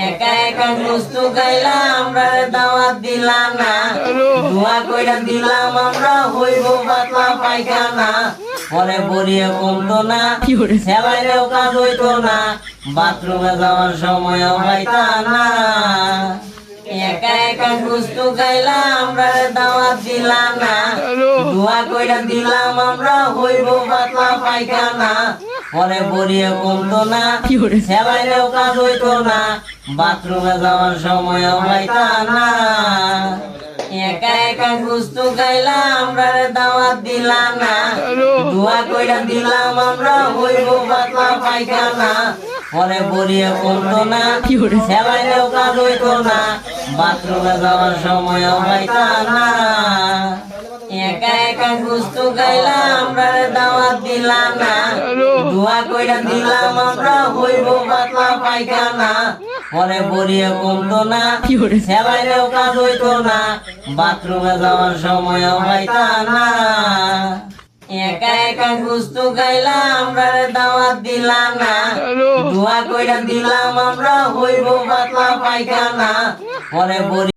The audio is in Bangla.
একা একা গুস্তু গাইলাম আমরা দাওয়াত দিলাম না, দোয়া কইরা দিলাম আমরা হইব পাতলা পায়খানা। পরে বড়িয়ে কমতো না, সেলাইলেও কাজ হইতো না, বাথরুমে যাওয়ার সময় হইতা না। একা একা গুস্তু গাইলাম আমরা দাওয়াত দিলাম না, দোয়া কইরা দিলাম আমরা হইব পাতলা পায়খানা। পরে বড়িয়ে কমতো না, সেলাইলেও কাজ হইতো না, বাথরুমে যাওয়ার সময় হইতা না। একা একা গুস্তু গাইলাম আমরা দাওয়াত দিলাম না, দোয়া কইরা দিলাম আমরা হইব পাতলা পায়খানা। পরে বড়িয়ে কমতো না, সেলাইলেও কাজ হইতো না, বাথরুমে যাওয়ার সময় হইতা না। একা একা গুস্তু গাইলাম আমরা দাওয়াত দিলাম না, দোয়া কইরা দিলাম আমরা হইব পাতলা পায়খানা। পরে বড়িয়ে কমতো না, সেলাইলেও কাজ হইতো না, বাথরুমে যাওয়ার সময় হইতা না। একা একা গুস্তু গাইলাম আমরা দাওয়াত দিলাম না, দোয়া কইরা দিলাম আমরা হইব পাতলা পায়খানা। পরে